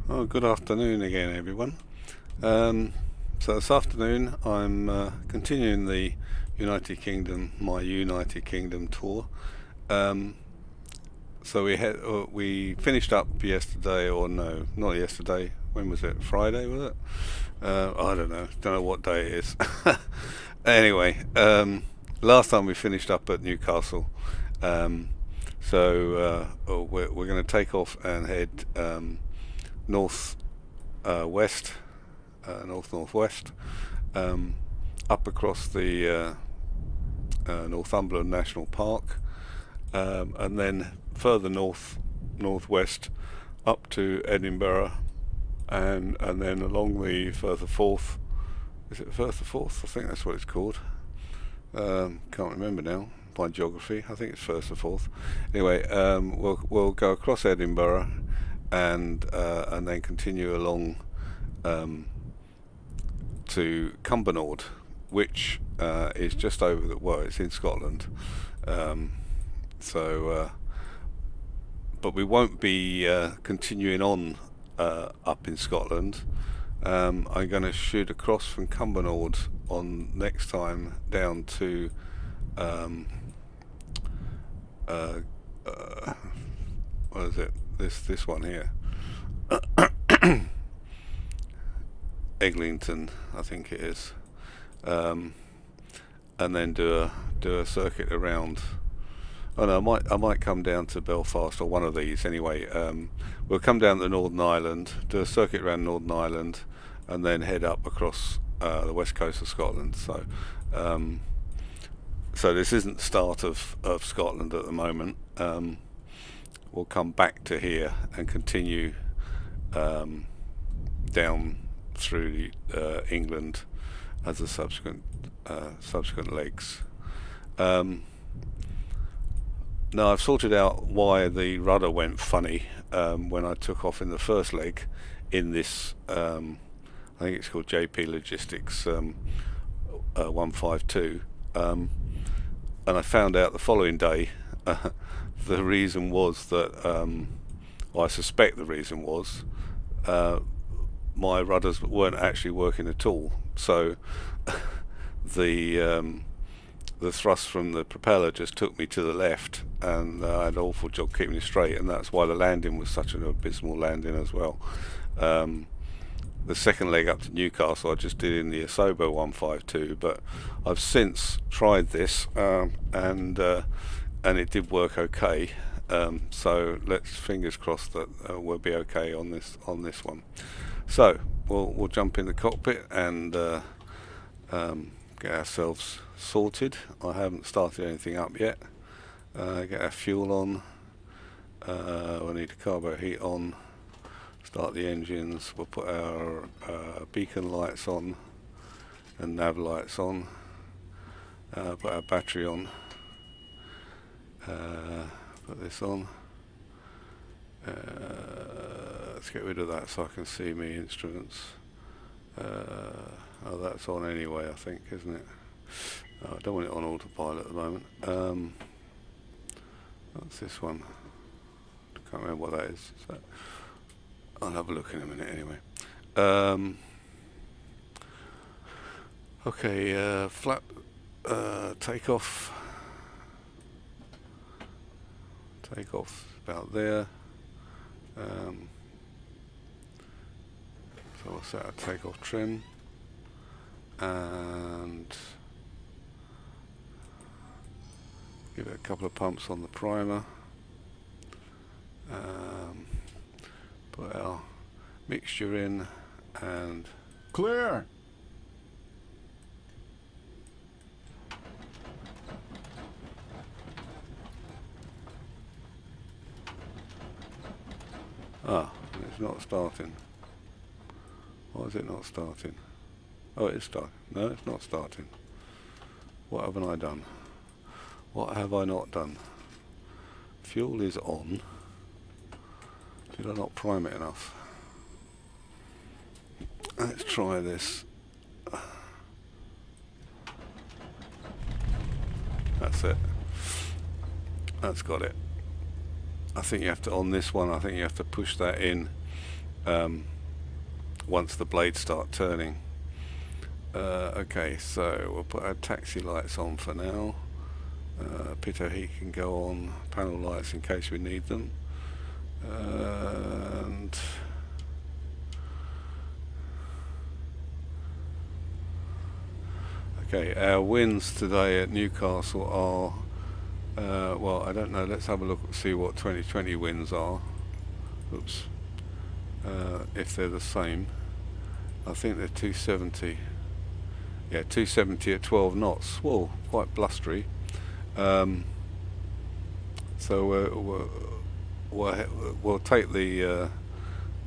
Oh, good afternoon again, everyone. So this afternoon I'm continuing the my United Kingdom tour. Um, so we finished up yesterday, or no, not yesterday. When was it? Friday, was it? I don't know what day it is. Anyway, last time we finished up at Newcastle. Um, we're going to take off and head north west, northwest, um, up across the Northumberland National Park, and then further northwest up to Edinburgh, and then along the Firth of Forth. Is it Firth of Forth? I think that's what it's called. Can't remember now by geography. I think it's Firth of Forth. Anyway, we'll go across Edinburgh and then continue along to Cumbernauld, which is just over it's in Scotland. Um, so, but we won't be continuing on up in Scotland. I'm going to shoot across from Cumbernauld on next time down to uh, uh, what is it? This one here. Eglinton, I think it is, and then do a circuit around. Oh no, I might come down to Belfast or one of these anyway. We'll come down to Northern Ireland, do a circuit around Northern Ireland, and then head up across the west coast of Scotland. So this isn't the start of Scotland at the moment. We'll come back to here and continue down through England as the subsequent legs. Now I've sorted out why the rudder went funny when I took off in the first leg in this. I think it's called JP Logistics 152, and I found out the following day. The reason was that, I suspect the reason was my rudders weren't actually working at all. So the thrust from the propeller just took me to the left, and I had an awful job keeping it straight, and that's why the landing was such an abysmal landing as well. The second leg up to Newcastle I just did in the Asobo 152, but I've since tried this and it did work okay. So let's fingers crossed that we'll be okay on this one. So we'll jump in the cockpit and get ourselves sorted. I haven't started anything up yet. Get our fuel on. We need a carbo heat on. Start the engines. We'll put our beacon lights on and nav lights on. Put our battery on. Put this on. Let's get rid of that so I can see my instruments. Oh, that's on anyway, I think, isn't it? I don't want it on autopilot at the moment. What's this one? I can't remember what that is. So I'll have a look in a minute anyway. Okay, flap takeoff. Takeoff about there. So we'll set our takeoff trim and give it a couple of pumps on the primer. Put our mixture in and clear. It's not starting. Why is it not starting? Oh, it is starting. No, it's not starting. What haven't I done? What have I not done? Fuel is on. Did I not prime it enough? Let's try this. That's it. That's got it. I think you have to, on this one, I think you have to push that in once the blades start turning. Okay, so we'll put our taxi lights on for now. Pitot heat can go on, panel lights in case we need them. And okay, our winds today at Newcastle are, well, I don't know, let's have a look and see what 2020 winds are. Oops. If they're the same. I think they're 270. Yeah, 270 at 12 knots. Whoa, quite blustery. So we'll take the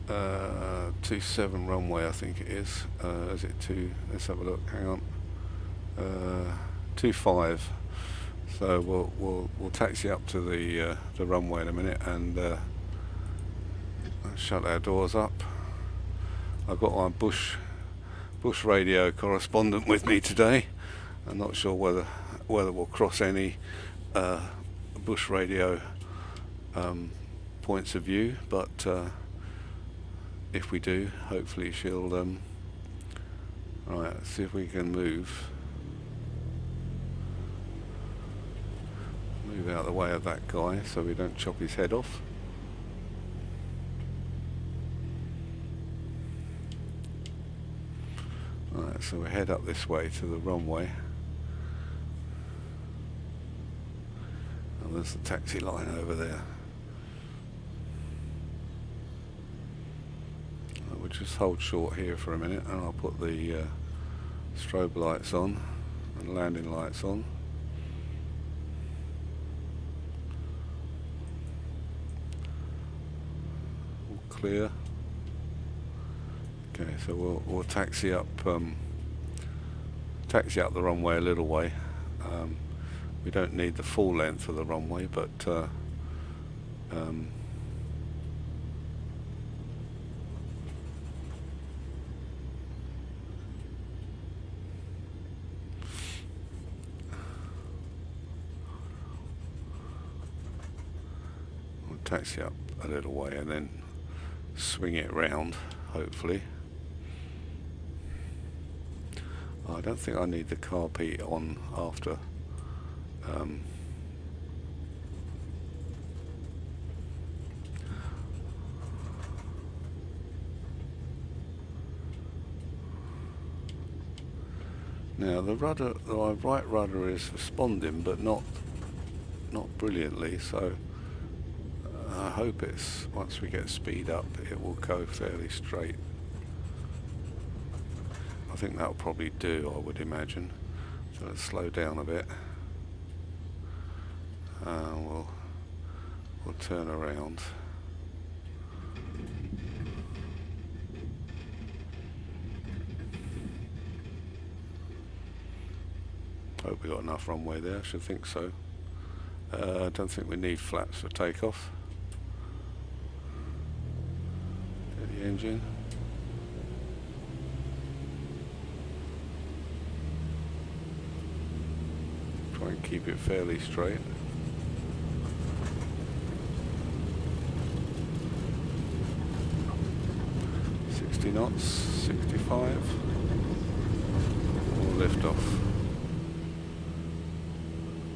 27 runway, I think it is. Is it 2? Let's have a look. Hang on. 25. So we'll taxi up to the runway in a minute and shut our doors up. I've got my bush radio correspondent with me today. I'm not sure whether we'll cross any bush radio points of view, but if we do, hopefully she'll right, let's see if we can move out of the way of that guy so we don't chop his head off. Right, so we head up this way to the runway. And there's the taxi line over there. We'll just hold short here for a minute and I'll put the strobe lights on and landing lights on. All clear. Okay, so we'll taxi up the runway a little way. We don't need the full length of the runway, but we'll taxi up a little way and then swing it round, hopefully. I don't think I need the carb heat on after. Now the rudder, the right rudder is responding, but not brilliantly. So I hope once we get speed up, it will go fairly straight. I think that'll probably do, I would imagine. So let's slow down a bit. We'll turn around. Hope we got enough runway there. I should think so. I don't think we need flaps for takeoff. Steady engine. Try and keep it fairly straight. Knots, 65. We'll lift off.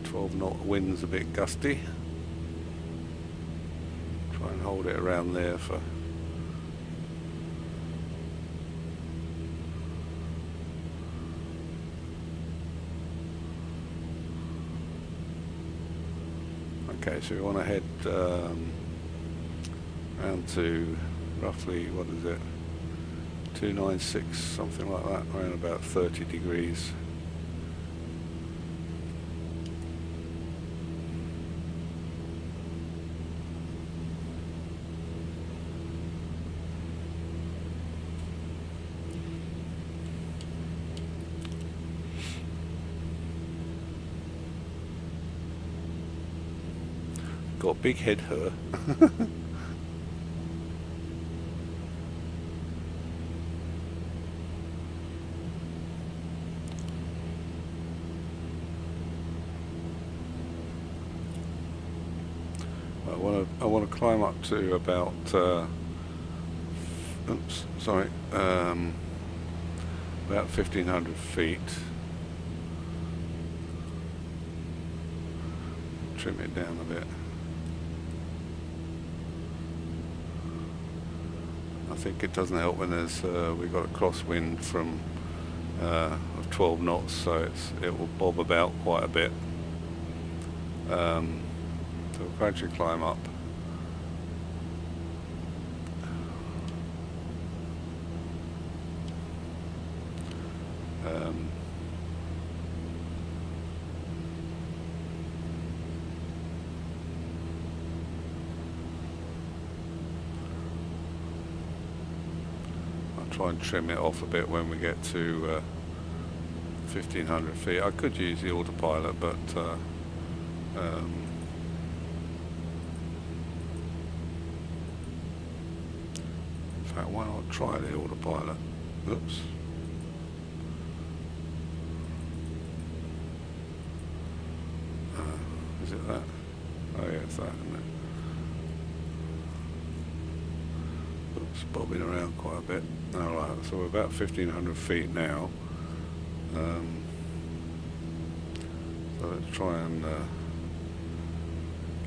12 knot wind's a bit gusty. Try and hold it around there for. Okay, so we want to head round to roughly, what is it? 296, something like that, around about 30 degrees. Got a big head, her. I want to climb up to about oops, sorry, about 1500 feet. Trim it down a bit. I think it doesn't help when there's we've got a crosswind from of 12 knots, so it will bob about quite a bit. So we'll gradually climb up. I'll try and trim it off a bit when we get to 1500 feet. I could use the autopilot, but in fact, why not try the autopilot? Oops. Is it that? Oh yeah, it's that, isn't it? Oops, bobbing around quite a bit. Alright, so we're about 1500 feet now. So let's try and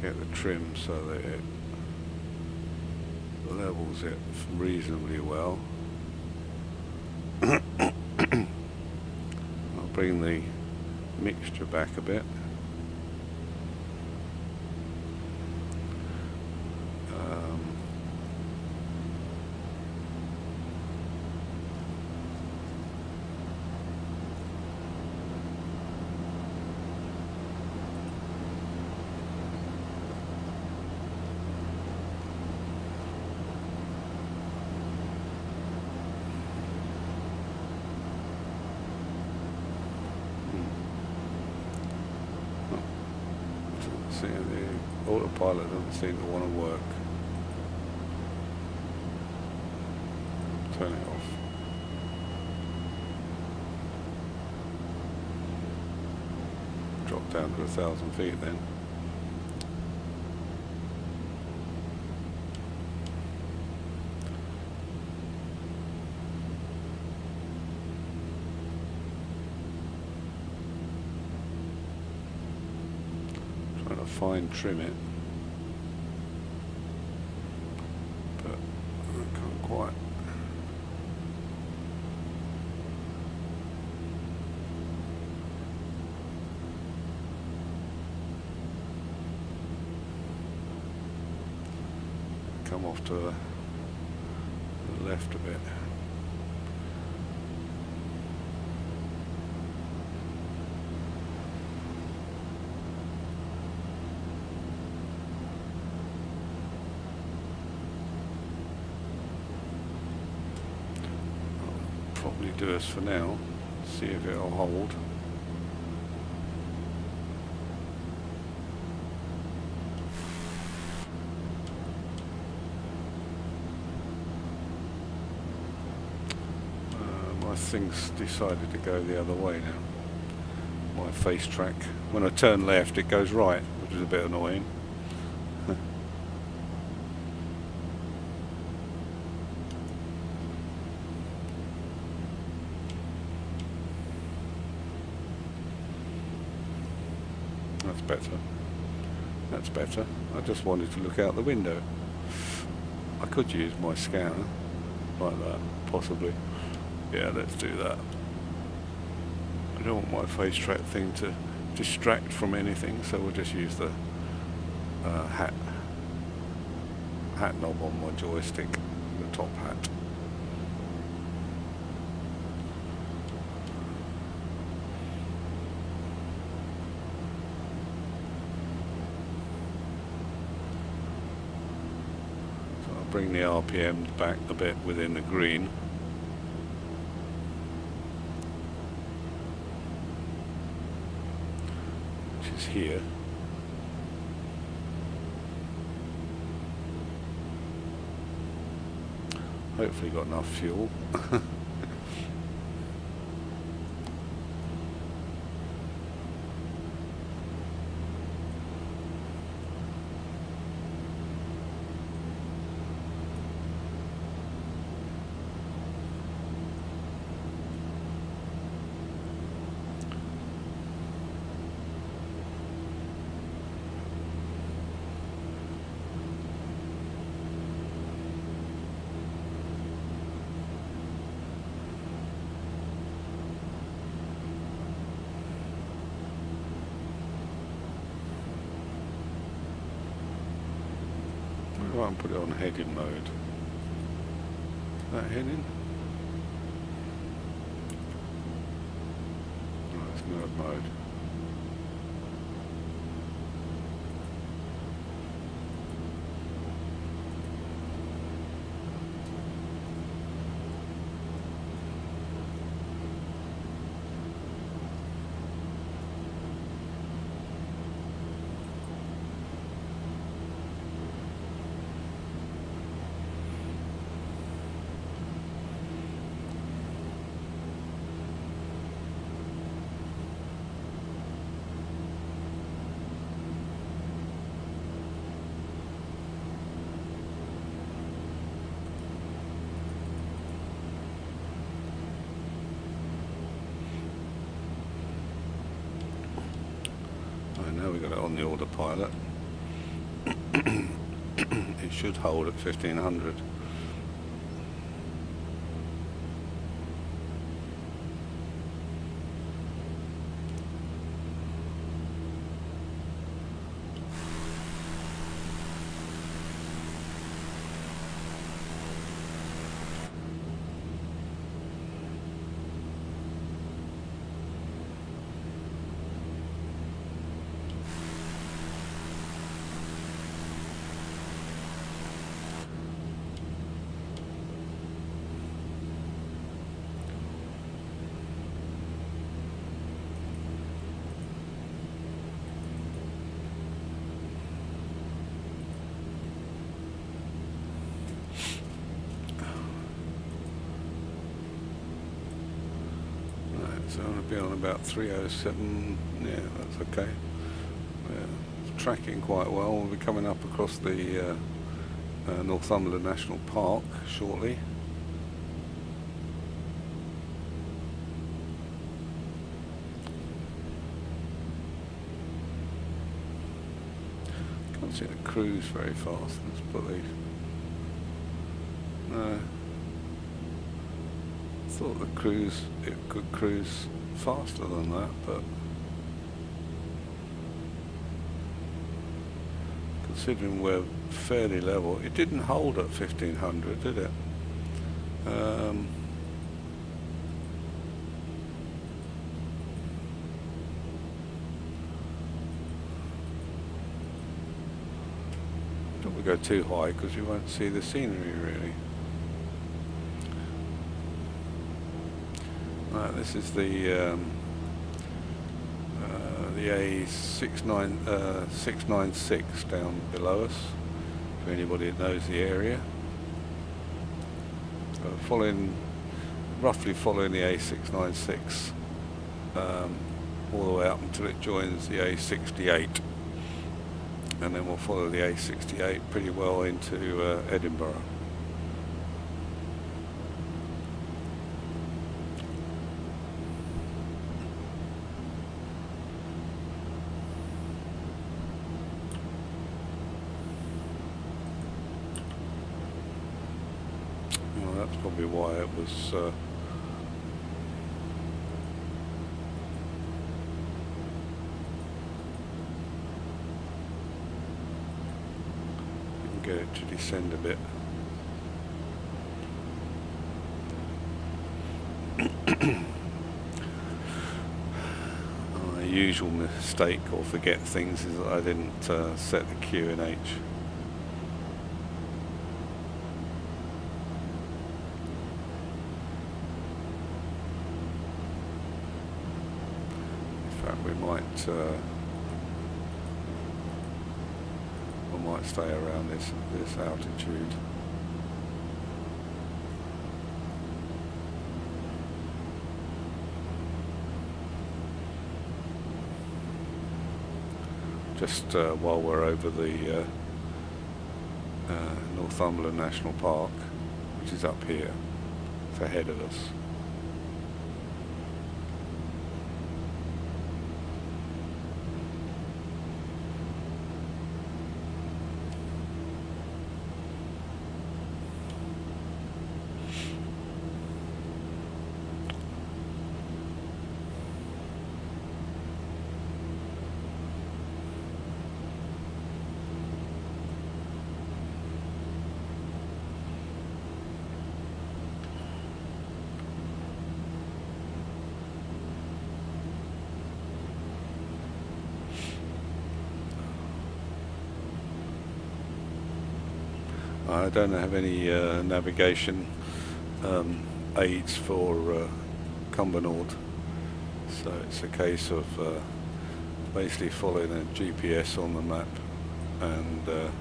get the trim so that it levels it reasonably well. I'll bring the mixture back a bit. See, the autopilot doesn't seem to want to work. Turn it off. Drop down to 1,000 feet then. Fine trim it, but I can't quite. Come off to the left a bit. Probably do us for now. See if it'll hold. My thing's decided to go the other way now. My face track. When I turn left, it goes right, which is a bit annoying. That's better. That's better. I just wanted to look out the window. I could use my scanner like that, possibly. Yeah, let's do that. I don't want my face track thing to distract from anything, so we'll just use the hat knob on my joystick, the top hat. Bring the RPM back a bit within the green. Which is here. Hopefully got enough fuel. try and put it on heading mode. Is that heading? No, it's nerve mode. Now we've got it on the autopilot. It should hold at 1500. So I'm going to be on about 307, yeah, that's okay. It's tracking quite well. We'll be coming up across the Northumberland National Park shortly. Can't see the cruise very fast. Let's put these. No. Thought it could cruise faster than that, but considering we're fairly level, it didn't hold at 1500, did it? Don't we go too high because you won't see the scenery really. This is the A696 down below us, for anybody that knows the area. Roughly following the A696 all the way up until it joins the A68, and then we'll follow the A68 pretty well into Edinburgh. That's probably why it was get it to descend a bit. My usual mistake or forget things is that I didn't set the QNH. We might stay around this altitude. Just while we're over the Northumberland National Park, which is up here, it's ahead of us. I don't have any navigation aids for Cumbernauld, so it's a case of basically following a GPS on the map and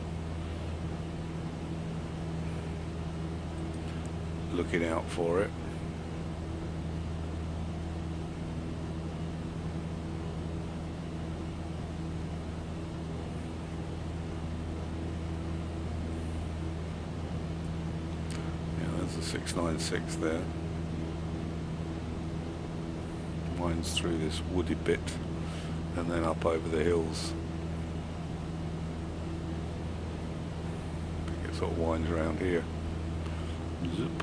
looking out for it. Yeah, there's a 696 there. Winds through this wooded bit and then up over the hills. I think it sort of winds around here. Zoop.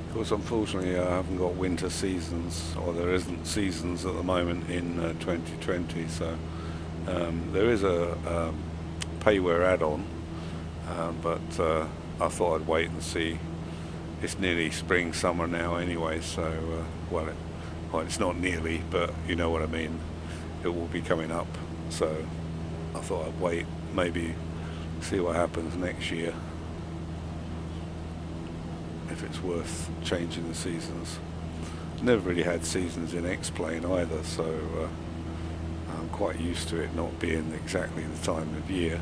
Of course, unfortunately, I haven't got winter seasons, or there isn't seasons at the moment in 2020, so there is a payware add-on, but I thought I'd wait and see. It's nearly spring, summer now anyway, so well, it's not nearly, but you know what I mean. It will be coming up, so I thought I'd wait, maybe see what happens next year, if it's worth changing the seasons. Never really had seasons in X-Plane either, so I'm quite used to it not being exactly the time of year.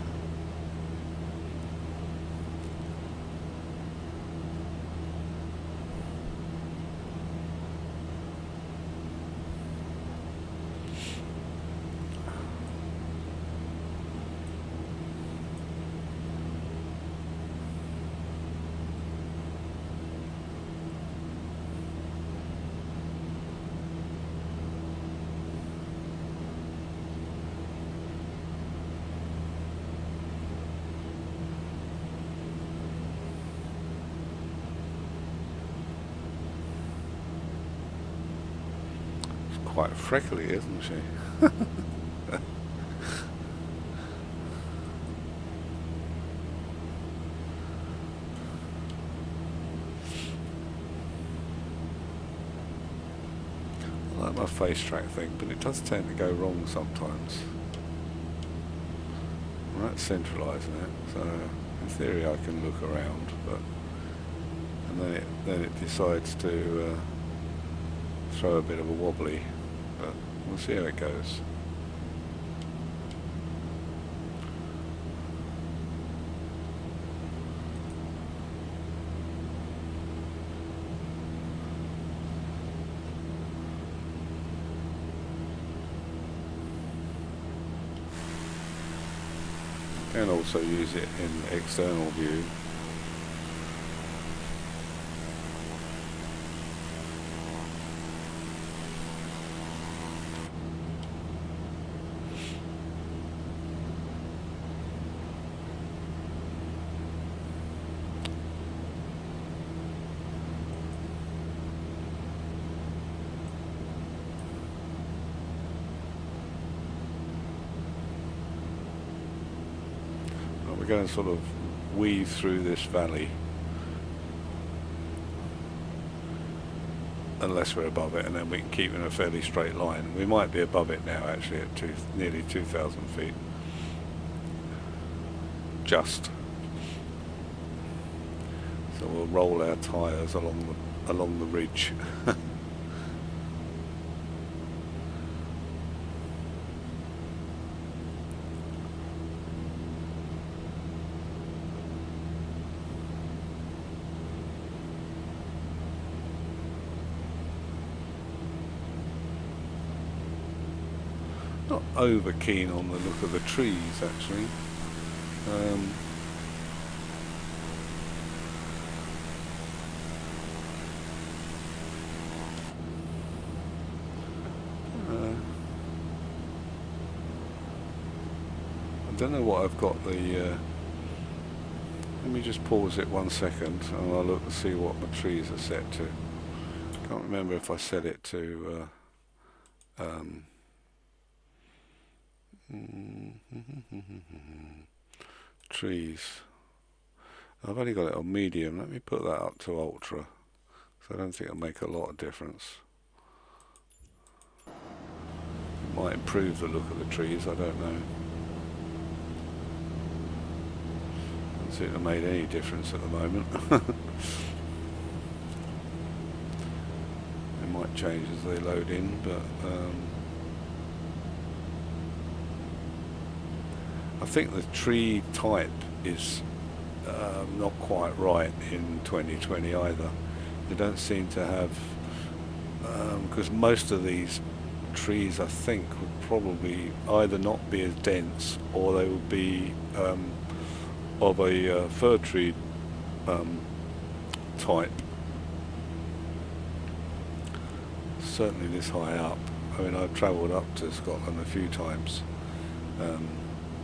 Quite freckly, isn't she? I like my face track thing, but it does tend to go wrong sometimes. Well, that's centralising it, so in theory I can look around, but and then it decides to throw a bit of a wobbly. But we'll see how it goes. Can also use it in external view. We're going to sort of weave through this valley, unless we're above it, and then we can keep in a fairly straight line. We might be above it now, actually, at nearly 2,000 feet. Just. So we'll roll our tyres along the ridge. Not over keen on the look of the trees, actually. I don't know what I've got the... let me just pause it 1 second and I'll look to see what my trees are set to. Can't remember if I set it to... trees. I've only got it on medium. Let me put that up to ultra. So So I don't think it'll make a lot of difference. It might improve the look of the trees, I don't know. Doesn't seem to have made any difference at the moment. It might change as they load in, but I think the tree type is not quite right in 2020 either. They don't seem to have, because most of these trees I think would probably either not be as dense or they would be of a fir tree type. Certainly this high up. I mean, I've travelled up to Scotland a few times.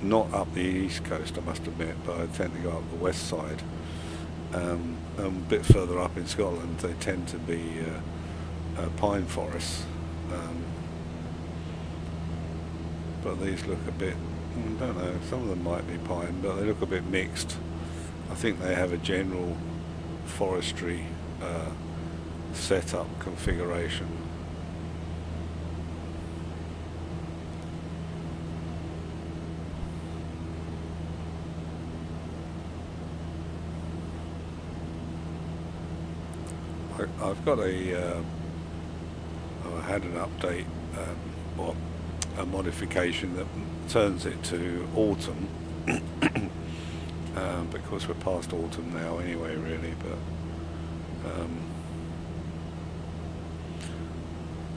Not up the east coast, I must admit, but I tend to go up the west side. A bit further up in Scotland, they tend to be pine forests. But these look a bit, I don't know, some of them might be pine, but they look a bit mixed. I think they have a general forestry setup configuration. I've got I had an update, or a modification that turns it to autumn, because we're past autumn now anyway, really, but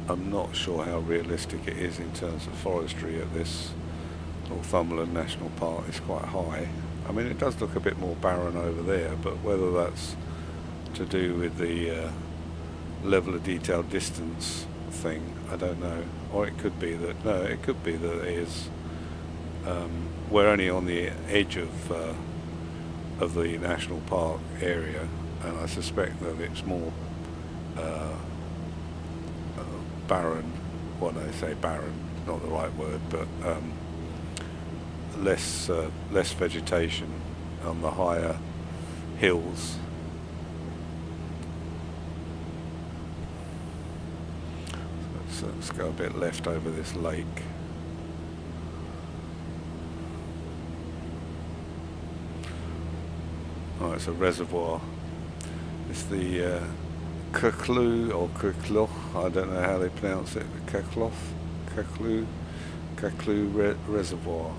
I'm not sure how realistic it is in terms of forestry at this Northumberland National Park. It's quite high. I mean, it does look a bit more barren over there, but whether that's to do with the level of detail distance thing, I don't know. Or it could be that, no, it could be that it is, we're only on the edge of the national park area, and I suspect that it's more barren. Well, I say barren, not the right word, but less vegetation on the higher hills. So let's go a bit left over this lake. Oh, it's a reservoir. It's the Caclu or Cacloch, I don't know how they pronounce it, Cacloch, Caclu Reservoir.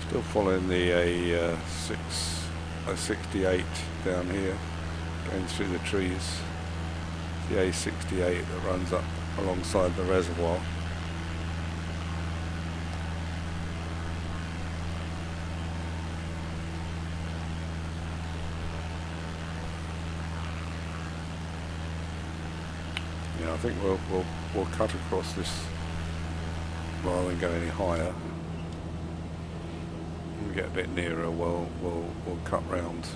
Still following the A68 down here, going through the trees. The A68 that runs up alongside the reservoir. Yeah, I think we'll cut across this rather than go any higher. When we get a bit nearer, we'll cut round.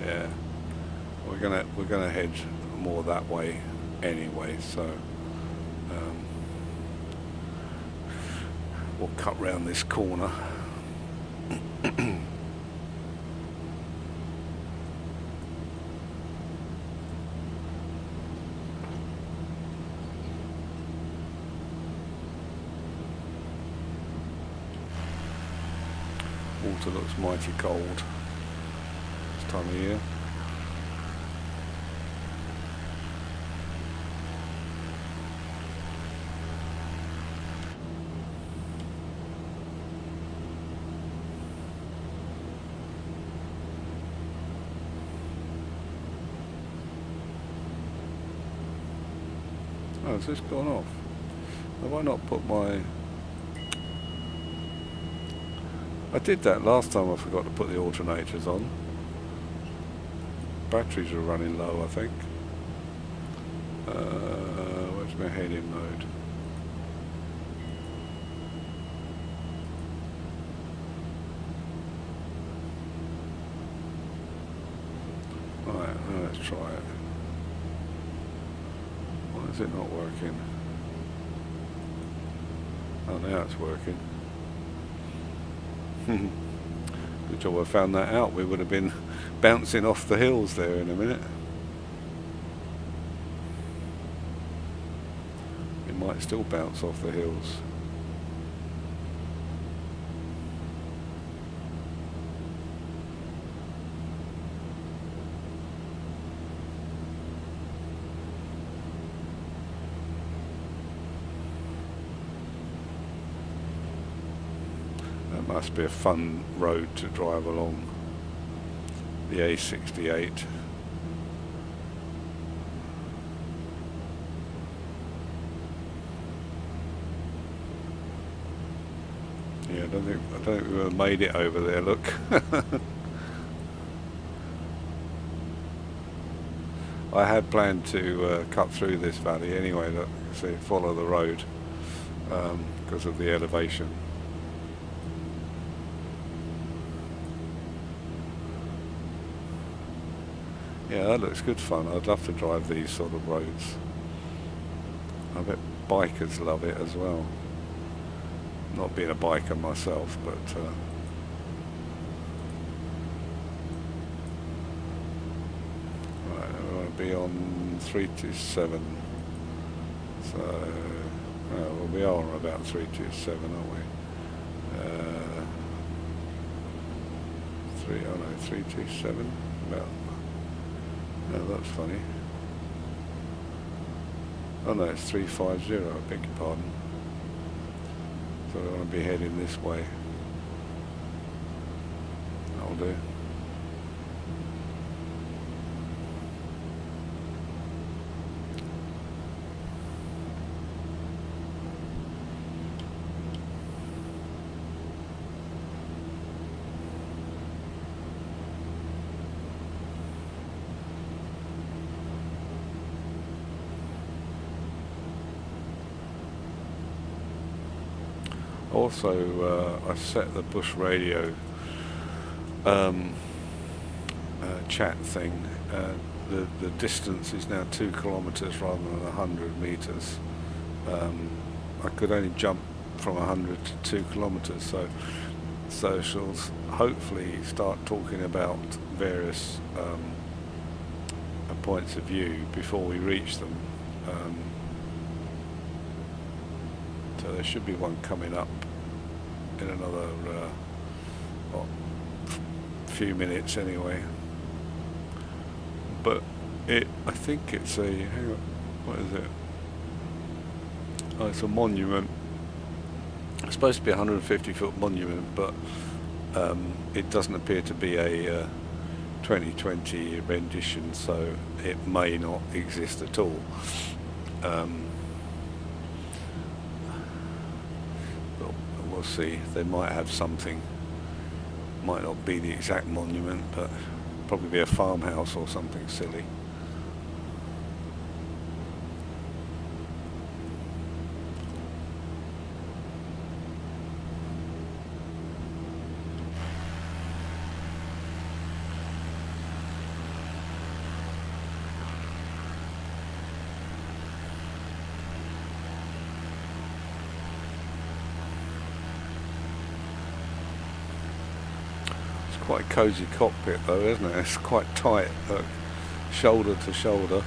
Yeah, we're gonna head more that way anyway, so we'll cut round this corner. Water looks mighty cold this time of year. Oh, has this gone off? Have I not put my... I did that last time, I forgot to put the alternators on. Batteries are running low, I think. Where's my heading mode? Right, let's try it. Why is it not working? Oh, now it's working. Good job I found that out. We would have been bouncing off the hills there in a minute. It might still bounce off the hills. Must be a fun road to drive along, the A68. Yeah, I don't think we would have made it over there. Look. I had planned to cut through this valley anyway. Look, see, follow the road because of the elevation. Yeah, that looks good fun. I'd love to drive these sort of roads. I bet bikers love it as well. Not being a biker myself, but right, we want to be on 327. So, well, we are on about 327, aren't we? 327. About. No, that's funny. Oh no, it's 350, I beg your pardon. So I want to be heading this way. That'll do. Also, I set the bush radio chat thing. The distance is now 2 kilometers rather than 100 meters. I could only jump from 100 to 2 kilometers, so she'll hopefully start talking about various points of view before we reach them. So there should be one coming up in another few minutes anyway. But I think it's a, hang on, what is it? Oh, it's a monument. It's supposed to be a 150-foot monument, but it doesn't appear to be a 2020 rendition, so it may not exist at all. We'll see. They might have something. Might not be the exact monument, but probably be a farmhouse or something silly. Quite a cosy cockpit though, isn't it? It's quite tight, look, shoulder to shoulder.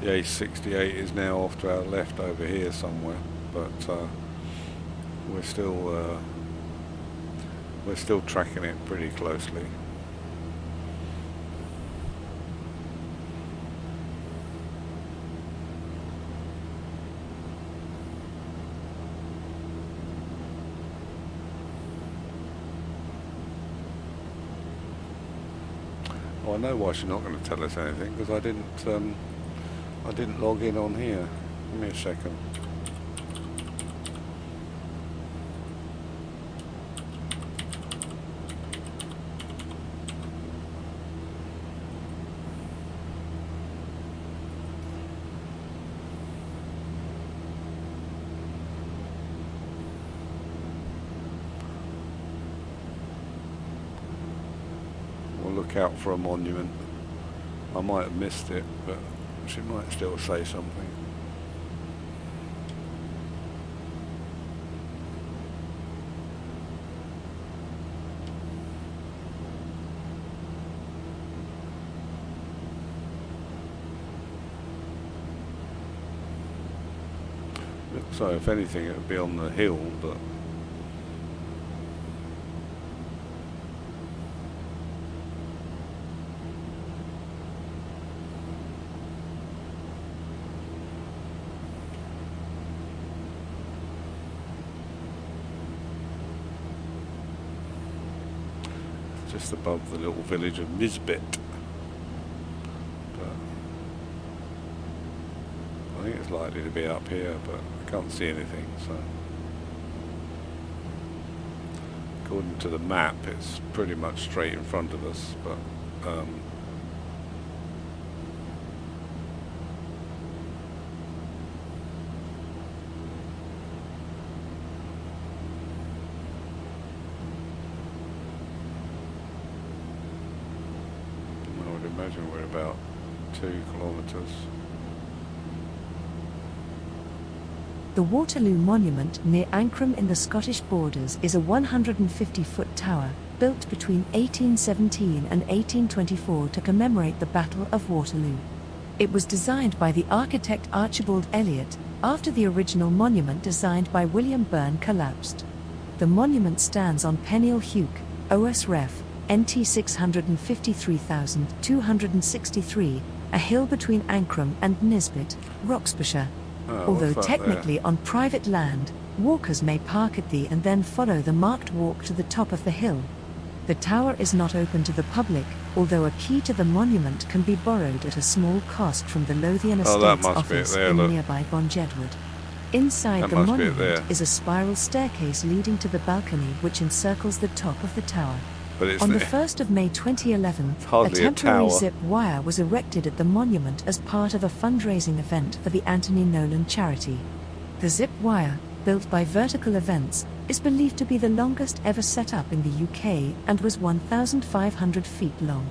The A68 is now off to our left over here somewhere, but we're still tracking it pretty closely. Oh, I know why she's not going to tell us anything, because I didn't log in on here. Give me a second. We'll look out for a monument. I might have missed it, but she might still say something. So if anything it would be on the hill, but just above the little village of Nisbet. But I think it's likely to be up here, but I can't see anything, so according to the map it's pretty much straight in front of us, but I would imagine we're about 2 kilometres. The Waterloo Monument near Ancram in the Scottish Borders is a 150-foot tower, built between 1817 and 1824 to commemorate the Battle of Waterloo. It was designed by the architect Archibald Elliott, after the original monument designed by William Byrne collapsed. The monument stands on Peniel Heuch, OS Ref, NT 653,263, a hill between Ancram and Nisbet, Roxburghshire. Although technically on private land, walkers may park at the and then follow the marked walk to the top of the hill. The tower is not open to the public, although a key to the monument can be borrowed at a small cost from the Lothian Estates office in nearby Bonjedwood. Inside the monument is a spiral staircase leading to the balcony which encircles the top of the tower. On the 1st of May 2011, a temporary zip wire was erected at the monument as part of a fundraising event for the Anthony Nolan charity. The zip wire, built by Vertical Events, is believed to be the longest ever set up in the UK and was 1,500 feet long.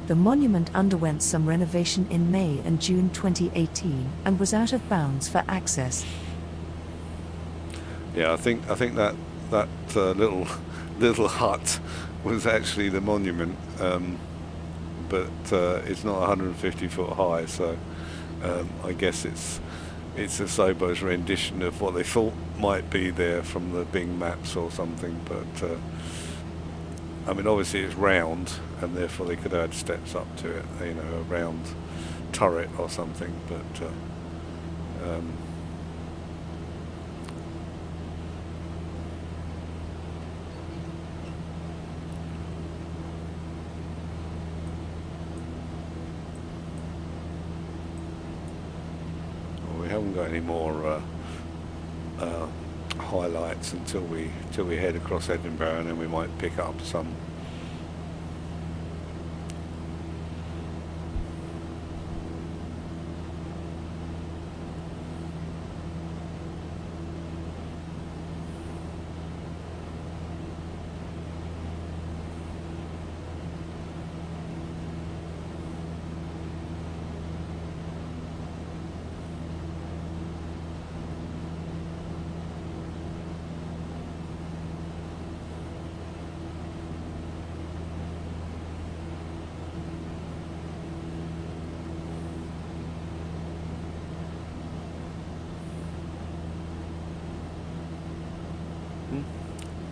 The monument underwent some renovation in May and June 2018 and was out of bounds for access. Yeah, I think that little hut was actually the monument, but it's not 150 foot high, so I guess it's a Sobo's rendition of what they thought might be there from the Bing maps or something. But I mean, obviously it's round, and therefore they could add steps up to it, you know, a round turret or something. But we haven't got any more highlights until we head across Edinburgh, and then we might pick up some.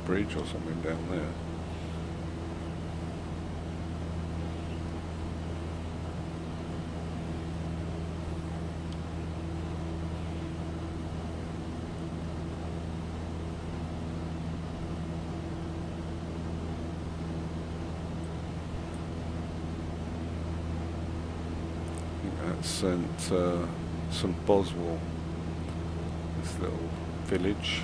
Bridge or something down there. St Boswell, this little village.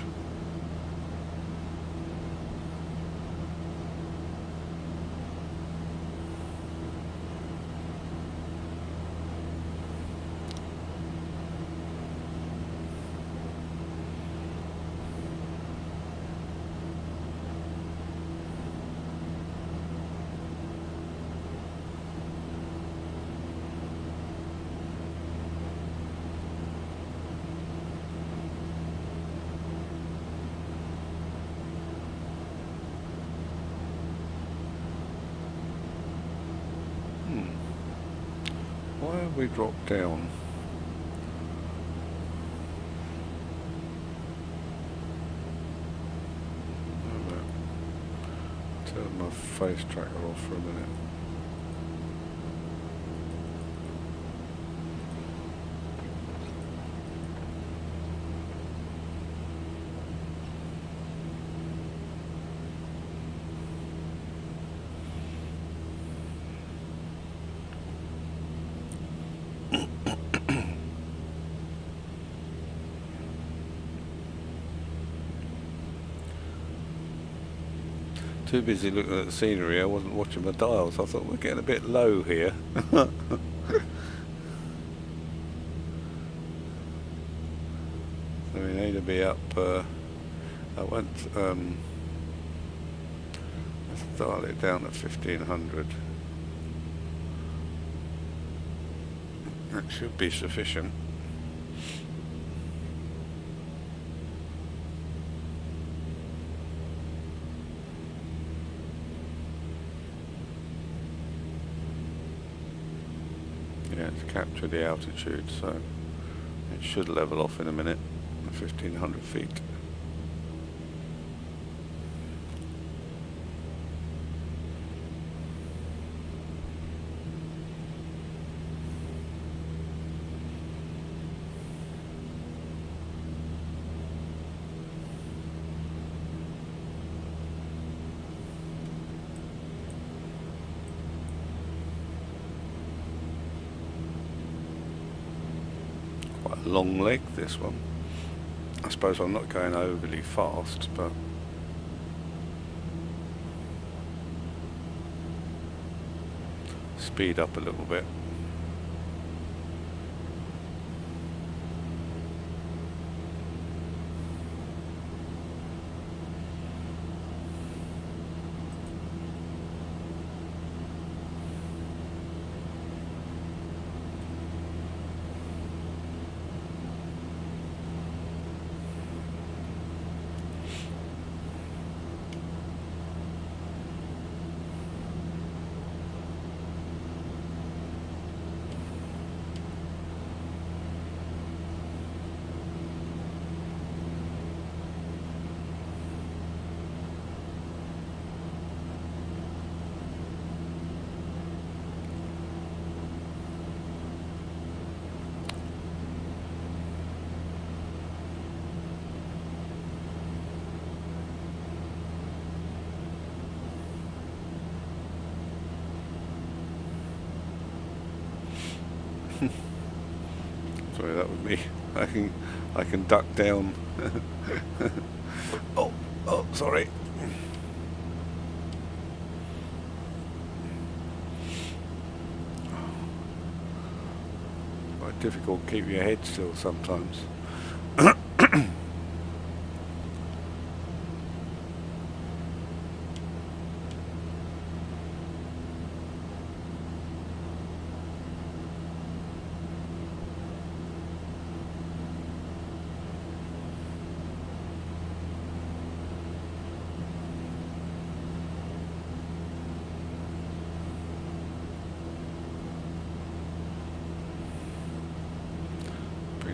Why have we dropped down? Turn my face tracker off for a minute. Too busy looking at the scenery, I wasn't watching my dials. I thought we're getting a bit low here. So we need to be up. I went. Let's dial it down to 1500. That should be sufficient. Yeah, it's captured the altitude, so it should level off in a minute, 1500 feet. Quite a long leg, this one. I suppose I'm not going overly fast, but speed up a little bit. Sorry, that was me. I can duck down. oh, sorry. Quite difficult keeping your head still sometimes.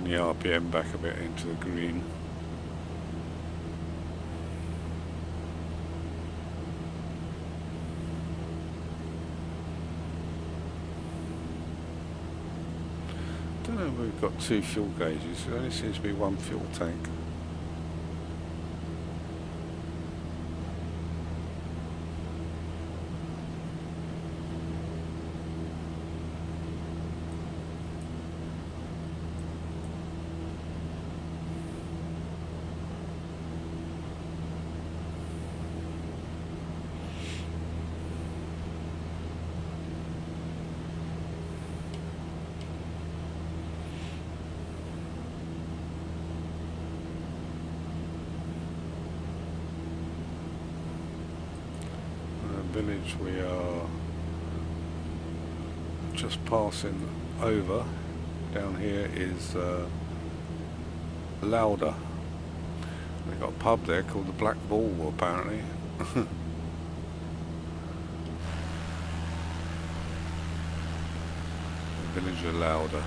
The RPM back a bit into the green. got 2 fuel gauges. There only seems to be 1 fuel tank. Village we are just passing over. Down here is Lauder. They've got a pub there called the Black Ball apparently. The village of Lauder.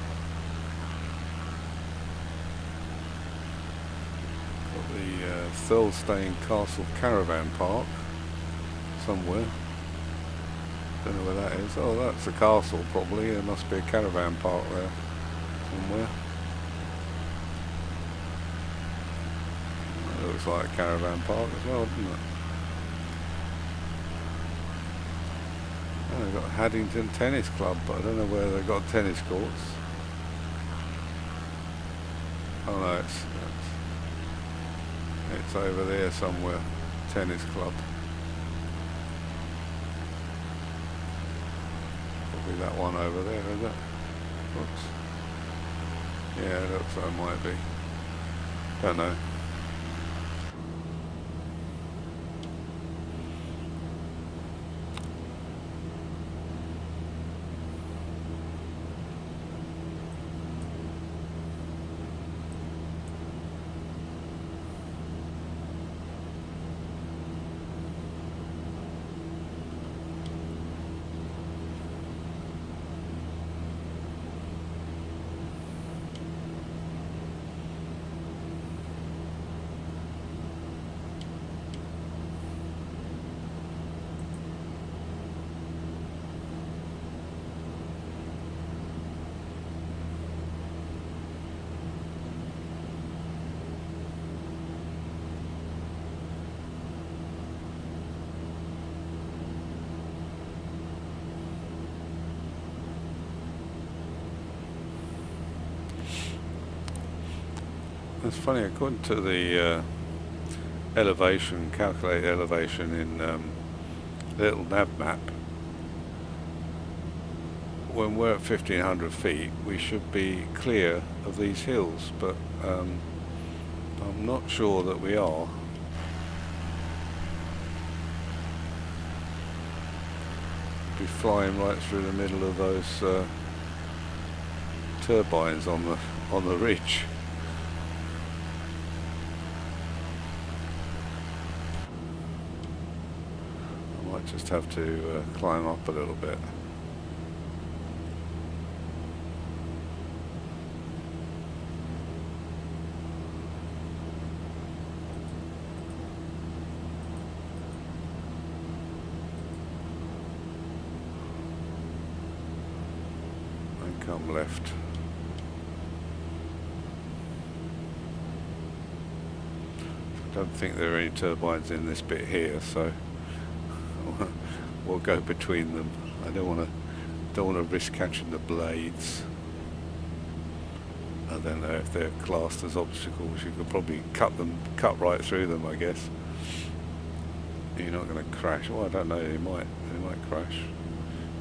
Got the Thurlestane Castle Caravan Park somewhere. Don't know where that is. Oh, that's the castle probably. There must be a caravan park there somewhere. That looks like a caravan park as well, doesn't it? Oh, they've got Haddington Tennis Club, but I don't know where they've got tennis courts. Oh no, it's over there somewhere. Tennis club. Probably that one over there, is it? Oops. Yeah, it looks like it might be. Don't know. It's funny, according to the elevation, calculated elevation in the little nav map, when we're at 1500 feet we should be clear of these hills, but I'm not sure that we are. Be flying right through the middle of those turbines on the ridge. Just have to climb up a little bit. And come left. I don't think there are any turbines in this bit here, so we'll go between them. I don't want to risk catching the blades. I don't know if they're classed as obstacles. You could probably cut right through them, I guess. You're not going to crash. Well, I don't know. They might crash.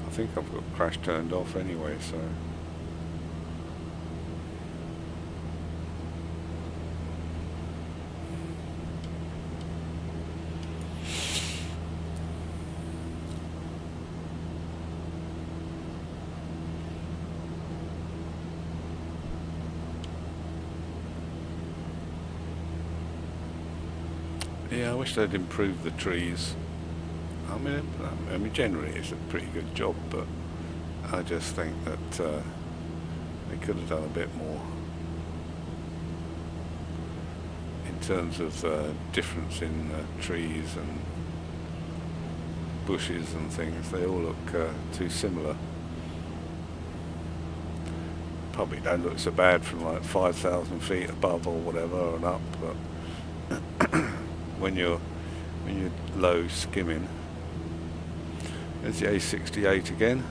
I think I've got crash turned off anyway, so. Yeah, I wish they'd improve the trees. I mean, generally it's a pretty good job, but I just think that they could have done a bit more in terms of difference in trees and bushes and things. They all look too similar. probably don't look so bad from like 5,000 feet above or whatever and up, but when you're low skimming. There's the A68 again.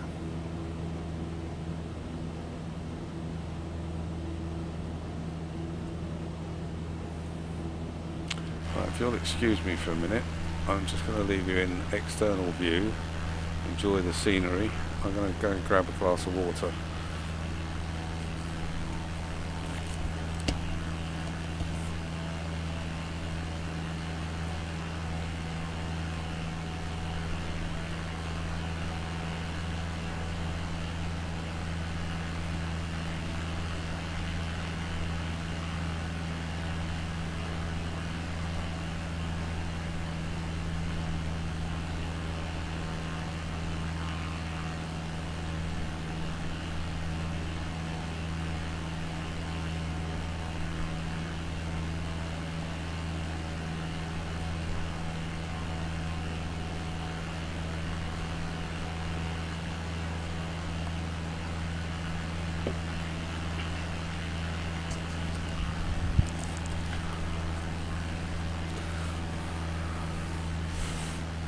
Right, if you'll excuse me for a minute, I'm just going to leave you in external view. Enjoy the scenery. I'm going to go and grab a glass of water.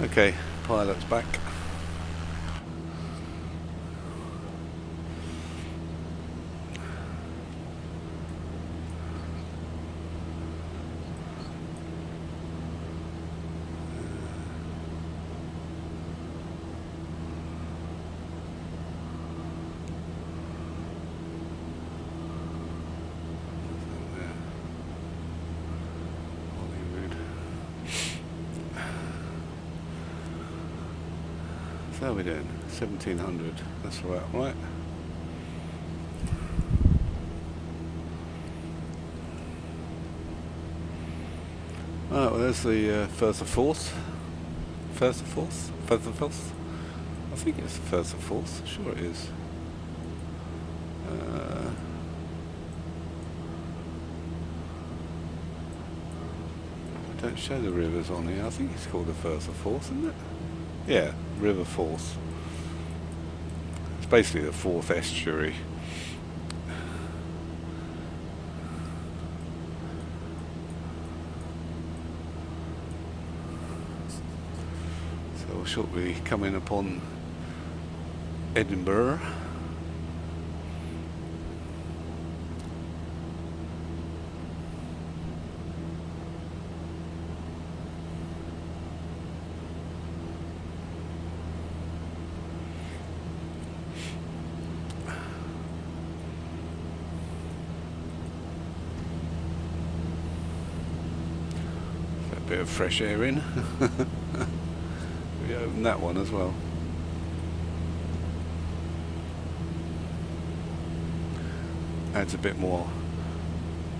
Okay, pilot's back. How are we doing? 1700. That's about right. Alright, well there's the Firth Forth. Firth Forth? Firth Forth? I think it's Firth Forth. Sure it is. Don't show the rivers on here. I think it's called the Firth Forth, isn't it? Yeah, River Forth. It's basically the Forth estuary. So we'll shortly come in upon Edinburgh. Bit of fresh air in. We open that one as well. Adds a bit more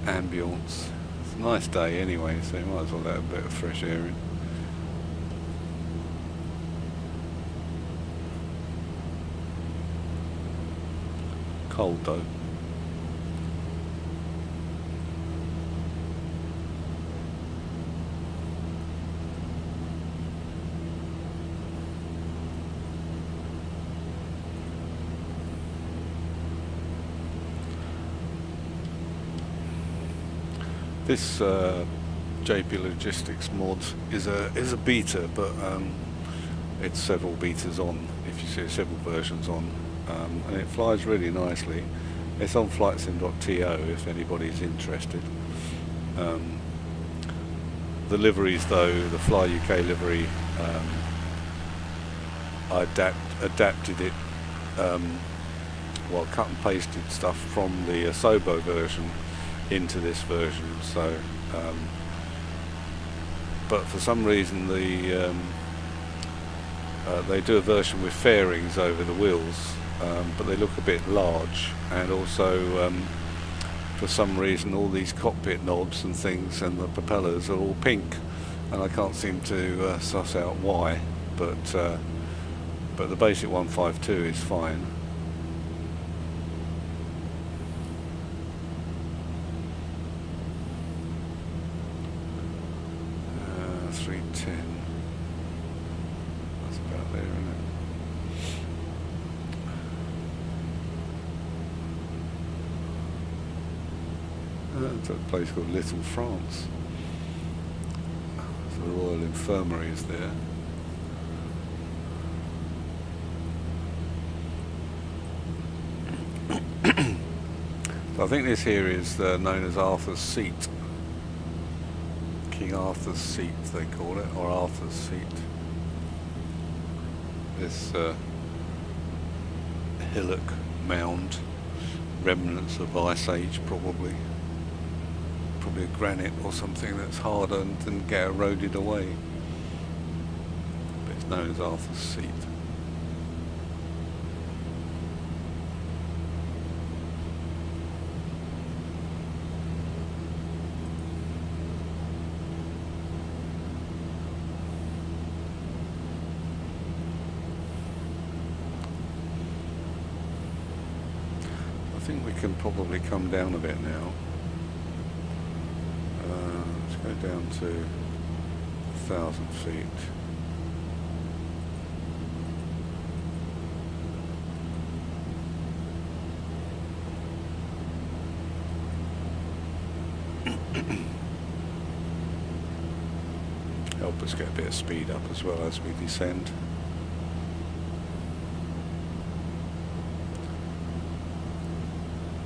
ambience. It's a nice day anyway, so you might as well let a bit of fresh air in. Cold though. This JP Logistics mod is a beta, but it's several betas on. If you see several versions on, and it flies really nicely. It's on flightsim.to if anybody's interested. The liveries, though, the Fly UK livery, I adapted it. Well, cut and pasted stuff from the Asobo version into this version, so but for some reason they do a version with fairings over the wheels, but they look a bit large, and also for some reason all these cockpit knobs and things and the propellers are all pink, and I can't seem to suss out why, but the basic 152 is fine. 310. That's about there, isn't it? to a place called Little France. So the Royal Infirmary is there. So I think this here is known as Arthur's Seat. King Arthur's Seat, they call it, or Arthur's Seat. This hillock mound, remnants of Ice Age probably a granite or something that's harder and didn't get eroded away, but it's known as Arthur's Seat. I think we can probably come down a bit now. Let's go down to 1,000 feet. Help us get a bit of speed up as well as we descend.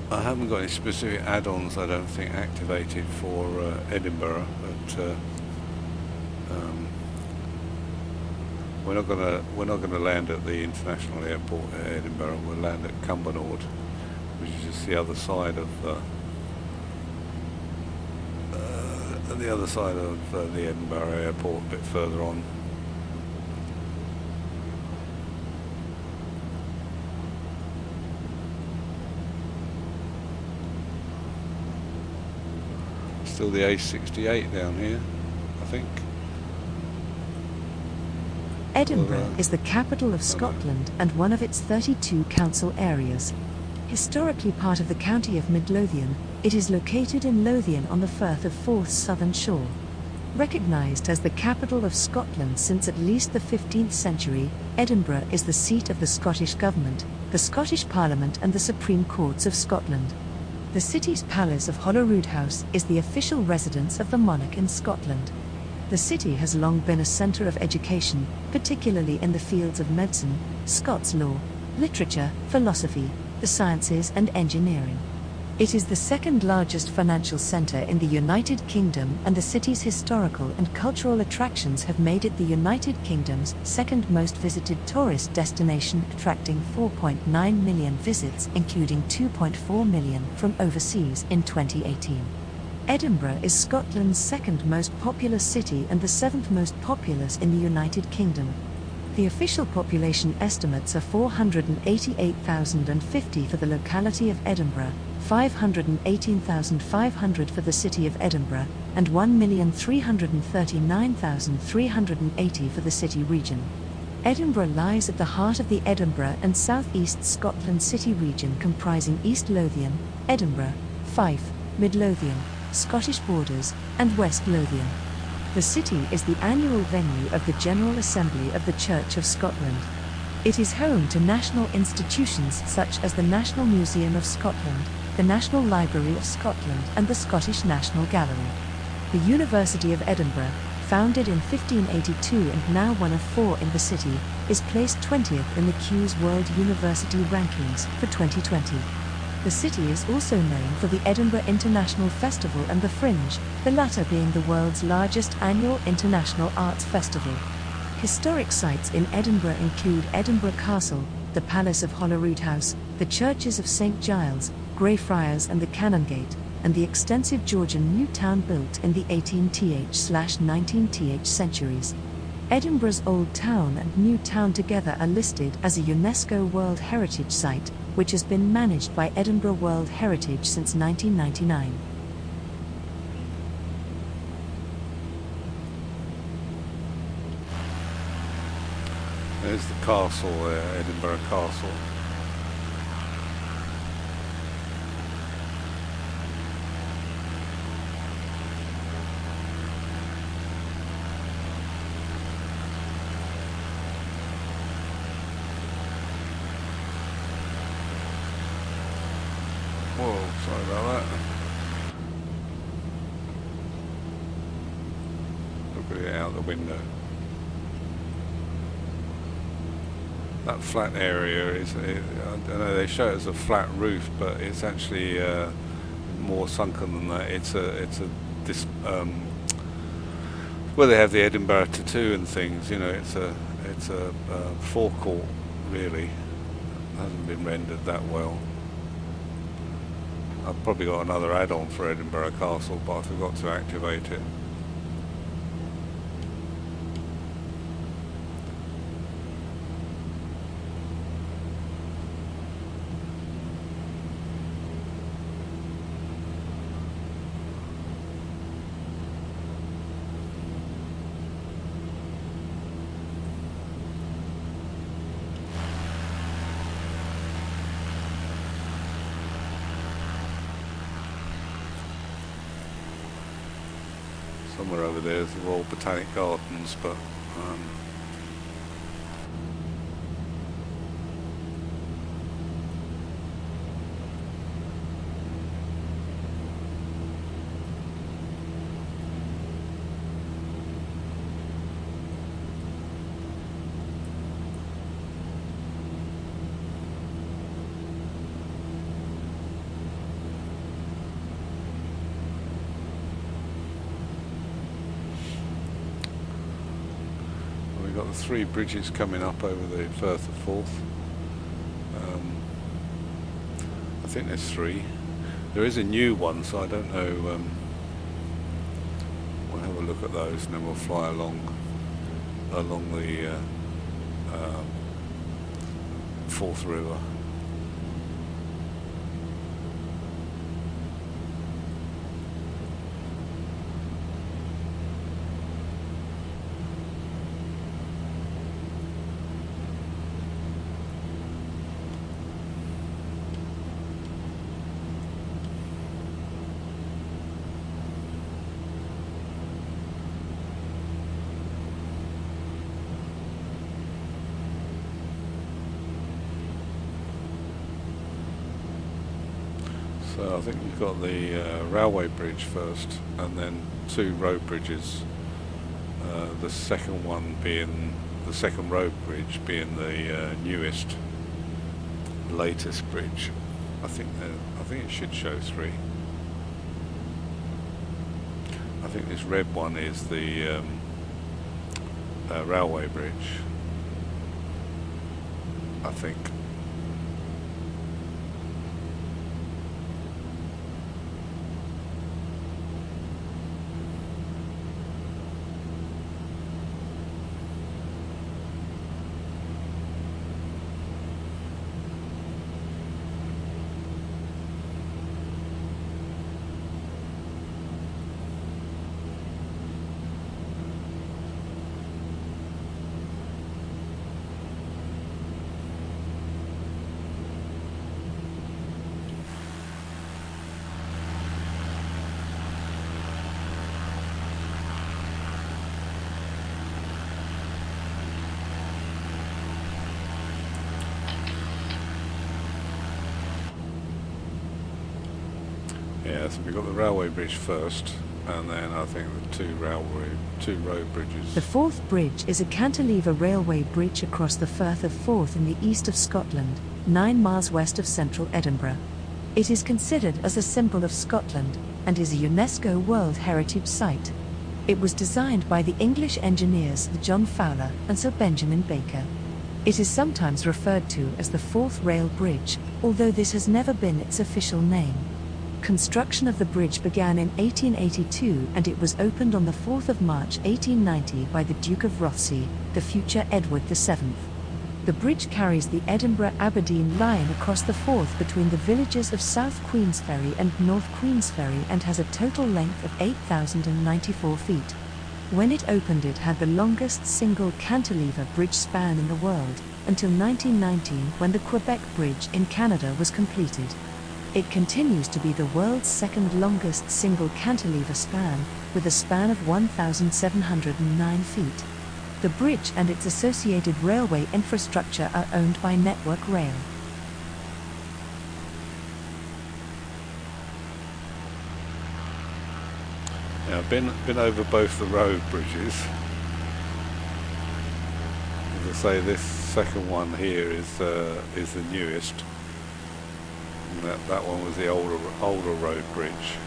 I haven't got any specific add-ons, I don't think, activated for Edinburgh, but we're not gonna land at the international airport at Edinburgh. We'll land at Cumbernauld, which is just the other side of the Edinburgh airport, a bit further on. Still the A68 down here, I think. Edinburgh is the capital of Scotland and one of its 32 council areas. Historically part of the county of Midlothian, it is located in Lothian on the Firth of Forth's southern shore. Recognised as the capital of Scotland since at least the 15th century, Edinburgh is the seat of the Scottish Government, the Scottish Parliament and the Supreme Courts of Scotland. The city's Palace of Holyrood House is the official residence of the monarch in Scotland. The city has long been a centre of education, particularly in the fields of medicine, Scots law, literature, philosophy, the sciences and engineering. It is the second largest financial centre in the United Kingdom, and the city's historical and cultural attractions have made it the United Kingdom's second most visited tourist destination, attracting 4.9 million visits, including 2.4 million from overseas in 2018. Edinburgh is Scotland's second most populous city and the seventh most populous in the United Kingdom. The official population estimates are 488,050 for the locality of Edinburgh, 518,500 for the city of Edinburgh, and 1,339,380 for the city region. Edinburgh lies at the heart of the Edinburgh and South East Scotland city region, comprising East Lothian, Edinburgh, Fife, Midlothian, Scottish Borders, and West Lothian. The city is the annual venue of the General Assembly of the Church of Scotland. It is home to national institutions such as the National Museum of Scotland, the National Library of Scotland and the Scottish National Gallery. The University of Edinburgh, founded in 1582 and now one of 4 in the city, is placed 20th in the Q's World University Rankings for 2020. The city is also known for the Edinburgh International Festival and the Fringe, the latter being the world's largest annual international arts festival. Historic sites in Edinburgh include Edinburgh Castle, the Palace of Holyrood House, the churches of St Giles, Greyfriars and the Canongate, and the extensive Georgian new town built in the 18th/19th centuries. Edinburgh's Old Town and New Town together are listed as a UNESCO World Heritage Site, which has been managed by Edinburgh World Heritage since 1999. There's the castle there, Edinburgh Castle. Whoa, sorry about that. Look at it out the window. That flat area is, I don't know, they show it as a flat roof, but it's actually more sunken than that. It's where they have the Edinburgh tattoo and things, you know, it's a forecourt really. It hasn't been rendered that well. I've probably got another add-on for Edinburgh Castle, but I forgot to activate it. Somewhere over there is the Royal Botanic Gardens, but we've got the 3 bridges coming up over the Firth of Forth. I think there's 3. There is a new one, so I don't know. We'll have a look at those, and then we'll fly along the Forth River. So I think you've got the railway bridge first, and then 2 road bridges. The second one being the second road bridge being the newest, latest bridge. I think it should show 3. I think this red one is the railway bridge. I think. Yeah, so we've got the railway bridge first, and then I think the 2 road bridges. The Forth Bridge is a cantilever railway bridge across the Firth of Forth in the east of Scotland, 9 miles west of central Edinburgh. It is considered as a symbol of Scotland, and is a UNESCO World Heritage Site. It was designed by the English engineers Sir John Fowler and Sir Benjamin Baker. It is sometimes referred to as the Forth Rail Bridge, although this has never been its official name. Construction of the bridge began in 1882, and it was opened on the 4th of March 1890 by the Duke of Rothesay, the future Edward VII. The bridge carries the Edinburgh-Aberdeen line across the Forth between the villages of South Queensferry and North Queensferry, and has a total length of 8,094 feet. When it opened, it had the longest single cantilever bridge span in the world, until 1919, when the Quebec Bridge in Canada was completed. It continues to be the world's second longest single cantilever span, with a span of 1,709 feet. The bridge and its associated railway infrastructure are owned by Network Rail. I've been over both the road bridges. As I say, this second one here is the newest. And that one was the older road bridge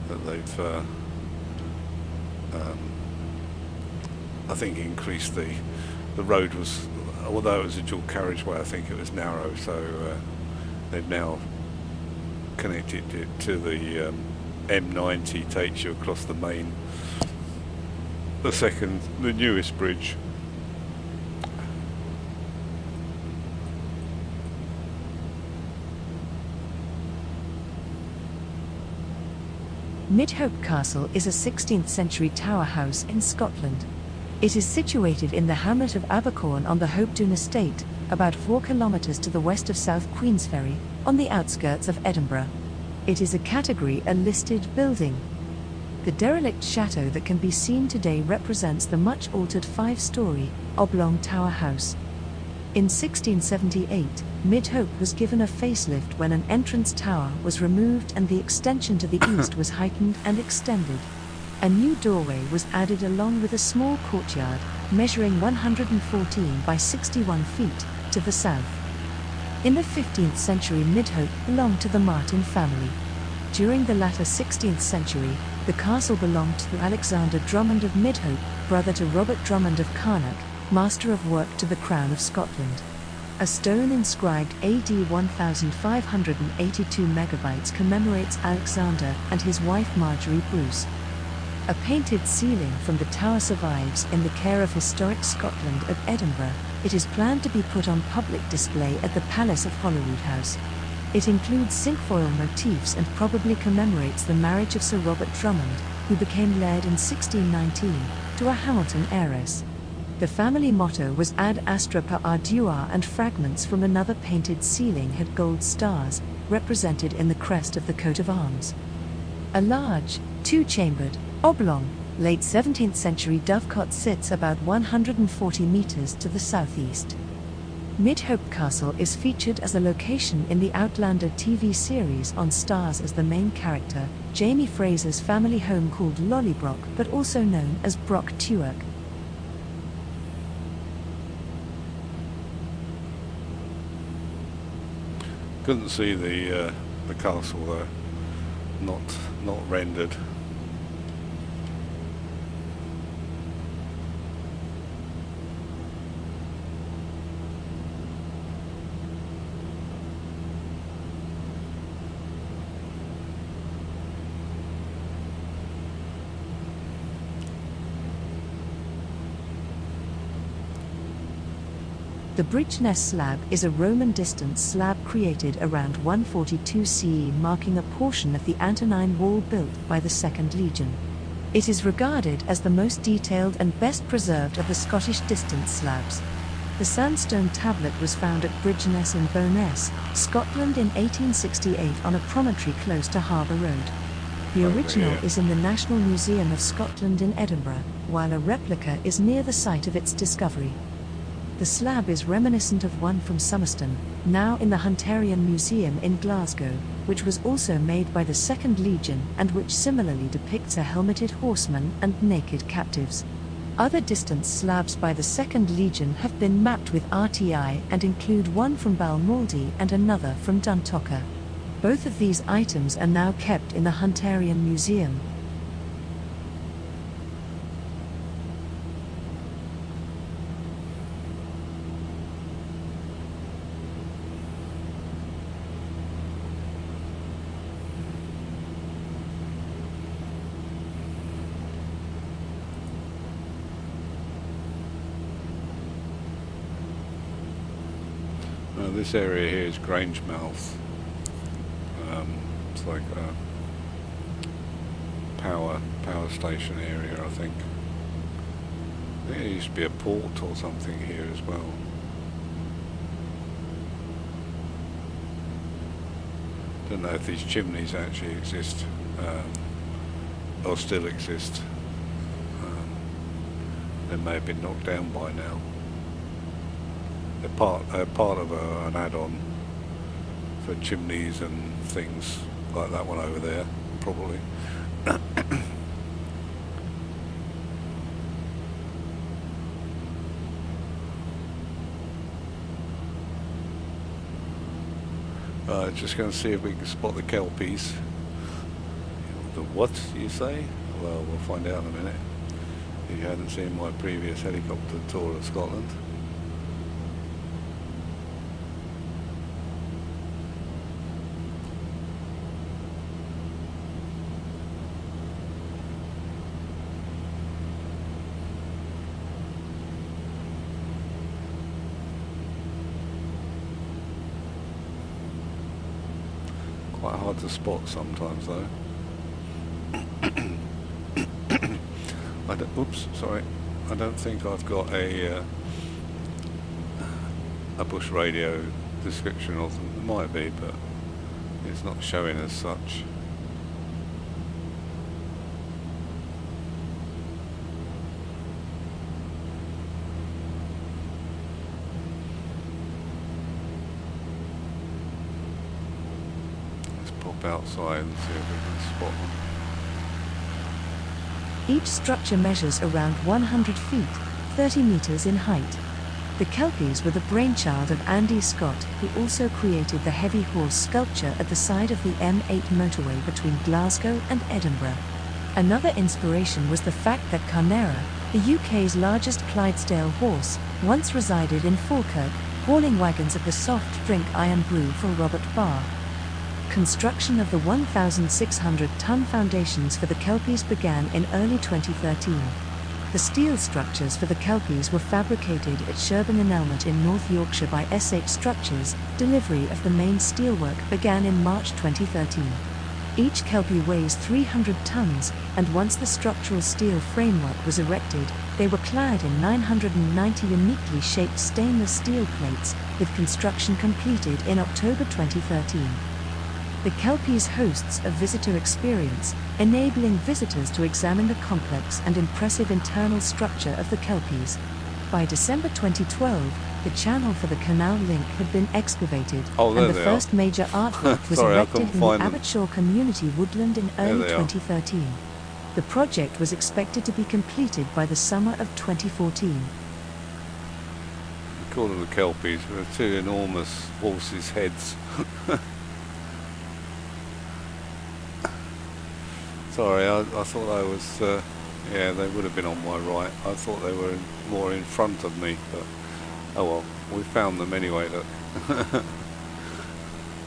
that they've I think increased the road was, although it was a dual carriageway, I think it was narrow, so they've now connected it to the M90, takes you across the main, the newest bridge. Midhope Castle is a 16th century tower house in Scotland. It is situated in the hamlet of Abercorn on the Hopedoon estate, about 4 kilometres to the west of South Queensferry, on the outskirts of Edinburgh. It is a Category A listed building. The derelict chateau that can be seen today represents the much altered 5-storey, oblong tower house. In 1678, Midhope was given a facelift when an entrance tower was removed and the extension to the east was heightened and extended. A new doorway was added along with a small courtyard, measuring 114 by 61 feet, to the south. In the 15th century, Midhope belonged to the Martin family. During the latter 16th century, the castle belonged to Alexander Drummond of Midhope, brother to Robert Drummond of Carnock, Master of Work to the Crown of Scotland. A stone inscribed AD 1582 megabytes commemorates Alexander and his wife Marjorie Bruce. A painted ceiling from the tower survives in the care of Historic Scotland at Edinburgh. It is planned to be put on public display at the Palace of Holyrood House. It includes cinquefoil motifs and probably commemorates the marriage of Sir Robert Drummond, who became laird in 1619, to a Hamilton heiress. The family motto was Ad Astra per Ardua, and fragments from another painted ceiling had gold stars, represented in the crest of the coat of arms. A large, 2-chambered, oblong, late 17th century dovecot sits about 140 metres to the southeast. Midhope Castle is featured as a location in the Outlander TV series on Stars as the main character, Jamie Fraser's family home called Lollybrock, but also known as Brock Tuark. Couldn't see the castle though, not rendered. The Bridgeness slab is a Roman distance slab created around 142 CE, marking a portion of the Antonine Wall built by the 2nd Legion. It is regarded as the most detailed and best preserved of the Scottish distance slabs. The sandstone tablet was found at Bridgeness in Bowness, Scotland in 1868 on a promontory close to Harbour Road. The original is in the National Museum of Scotland in Edinburgh, while a replica is near the site of its discovery. The slab is reminiscent of one from Somerston, now in the Hunterian Museum in Glasgow, which was also made by the 2nd Legion and which similarly depicts a helmeted horseman and naked captives. Other distance slabs by the 2nd Legion have been mapped with RTI and include one from Balmouldy and another from Duntocka. Both of these items are now kept in the Hunterian Museum. This area here is Grangemouth. It's like a power station area, I think. There used to be a port or something here as well. Don't know if these chimneys actually exist or still exist. They may have been knocked down by now. They're part of an add-on for chimneys and things like that one over there, probably. Just going to see if we can spot the kelpies. The what, you say? Well, we'll find out in a minute. If you hadn't seen my previous helicopter tour of Scotland. Quite hard to spot sometimes, though. Oops, sorry. I don't think I've got a bush radio description of them. It might be, but it's not showing as such. Let's pop outside and see if we can spot them. Each structure measures around 100 feet, 30 meters in height. The kelpies were the brainchild of Andy Scott, who also created the heavy horse sculpture at the side of the M8 motorway between Glasgow and Edinburgh. Another inspiration was the fact that Carnera, the UK's largest Clydesdale horse, once resided in Falkirk, hauling wagons of the soft drink Iron Brew for Robert Barr. Construction of the 1,600-ton foundations for the kelpies began in early 2013. The steel structures for the kelpies were fabricated at Sherburn-in-Elmet in North Yorkshire by SH Structures. Delivery of the main steelwork began in March 2013. Each kelpie weighs 300 tons, and once the structural steel framework was erected, they were clad in 990 uniquely shaped stainless steel plates, with construction completed in October 2013. The kelpies hosts a visitor experience, enabling visitors to examine the complex and impressive internal structure of the kelpies. By December 2012, the channel for the canal link had been excavated, and the first major artwork was erected in the Abbotshire Community Woodland in early 2013. The project was expected to be completed by the summer of 2014. We call them the kelpies, with two enormous horses' heads. Sorry, I thought I was, yeah, they would have been on my right. I thought they were more in front of me, but oh well, we found them anyway, look.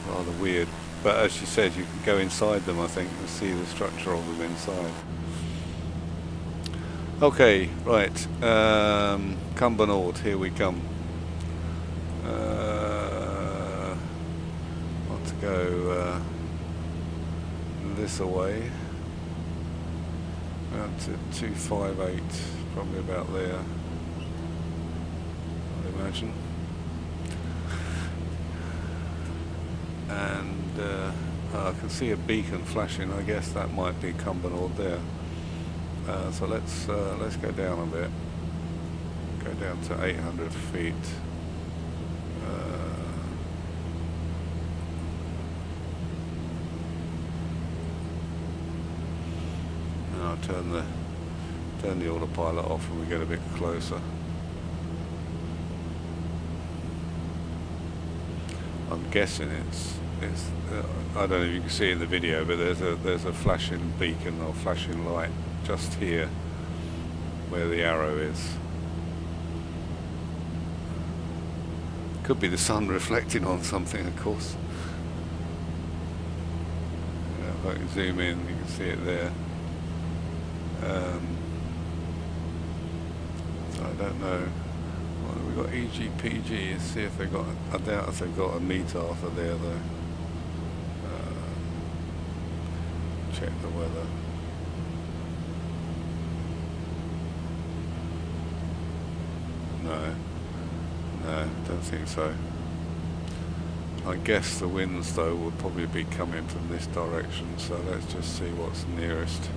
Rather weird. But as she said, you can go inside them, I think, and see the structure of them inside. Okay, right, Cumbernauld, here we come. Want to go this away. Around to 258, probably about there, I imagine. And I can see a beacon flashing. I guess that might be Cumbernauld there. So let's go down a bit. Go down to 800 feet. Turn the autopilot off when we get a bit closer. I'm guessing it's I don't know if you can see in the video, but there's a flashing beacon or flashing light just here where the arrow is. Could be the sun reflecting on something, of course. Yeah, if I can zoom in, you can see it there. So I don't know. Well, we've got EGPG. Let's see if they got. I doubt if they've got a meter offer there though. Check the weather. No, don't think so. I guess the winds though will probably be coming from this direction. So let's just see what's nearest.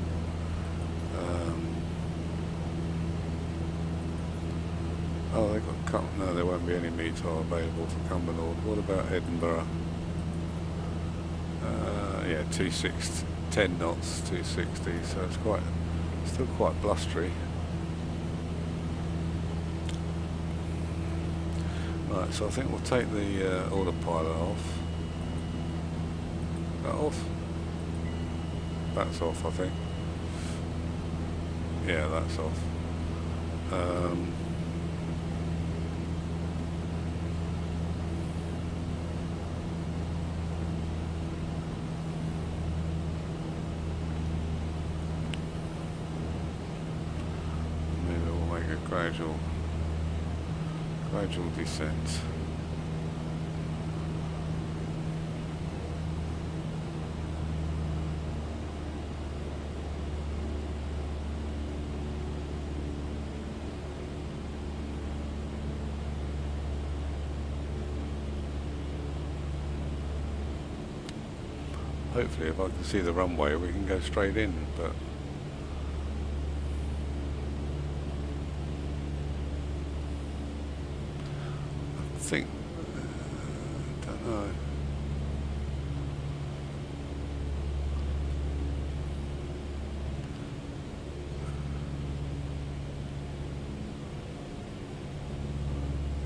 Oh, they got no, there won't be any meter available for Cumbernauld. What about Edinburgh? Yeah, 10 knots, 260, so it's still quite blustery. Right, so I think we'll take the autopilot off. Is that off? That's off, I think. Yeah, that's off. Maybe we'll make a gradual descent. Hopefully if I can see the runway we can go straight in, but I think, don't know.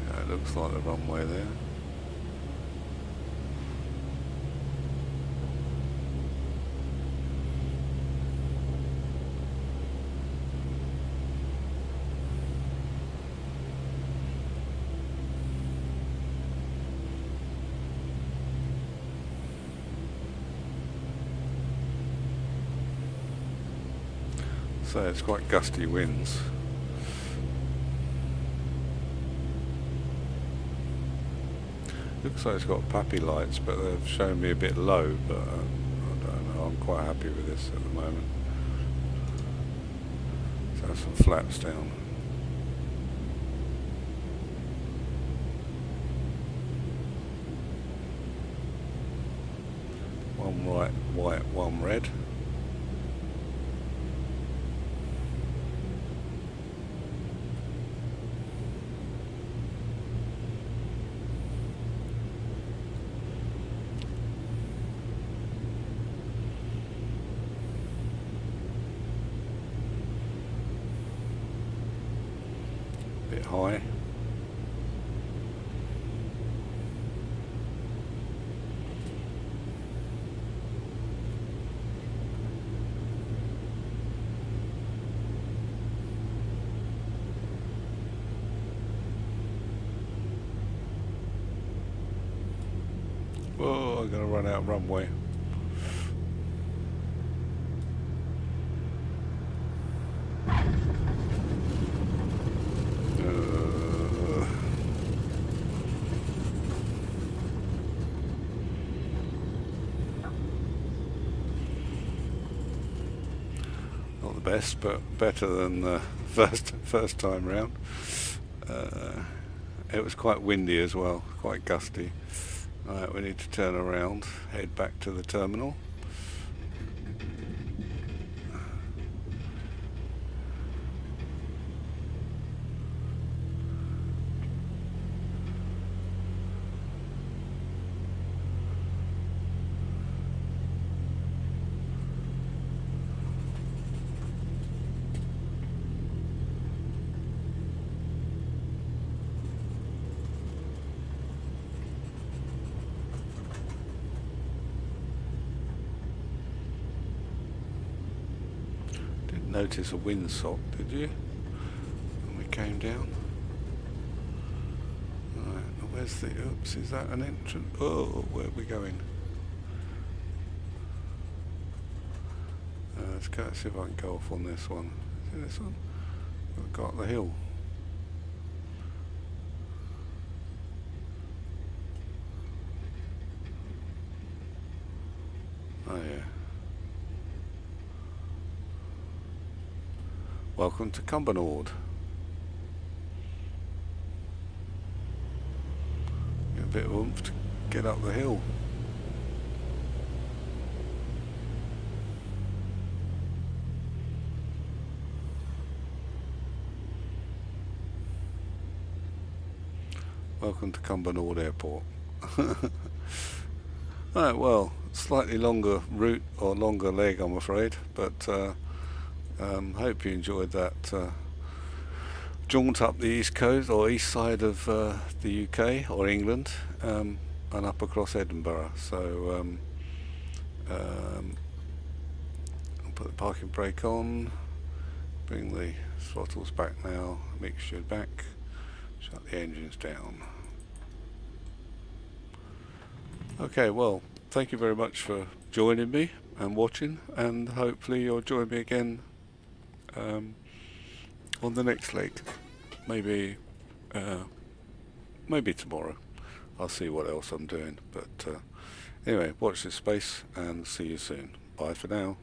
Yeah, it looks like the runway there. So it's quite gusty winds. Looks like it's got puppy lights, but they've shown me a bit low, but I don't know, I'm quite happy with this at the moment. So some flaps down. One white, one red. Bit high. Oh, I'm gonna run out of runway. Not the best, but better than the first time round. It was quite windy as well, quite gusty. Alright, we need to turn around, head back to the terminal. Notice a windsock, did you? When we came down. Right, where's the, oops, is that an entrance? Oh, where are we going? Let's go, see if I can go off on this one. Is it this one? I've got the hill. Oh yeah. Welcome to Cumbernauld. Get a bit of oomph to get up the hill. Welcome to Cumbernauld Airport. Alright, well, slightly longer route or longer leg, I'm afraid, but hope you enjoyed that jaunt up the east coast or east side of the UK or England, and up across Edinburgh. So I'll put the parking brake on, bring the throttles back now, mixture back, shut the engines down. Okay, well, thank you very much for joining me and watching, and hopefully you'll join me again on the next leg. Maybe tomorrow. I'll see what else I'm doing, but anyway, watch this space and see you soon. Bye for now.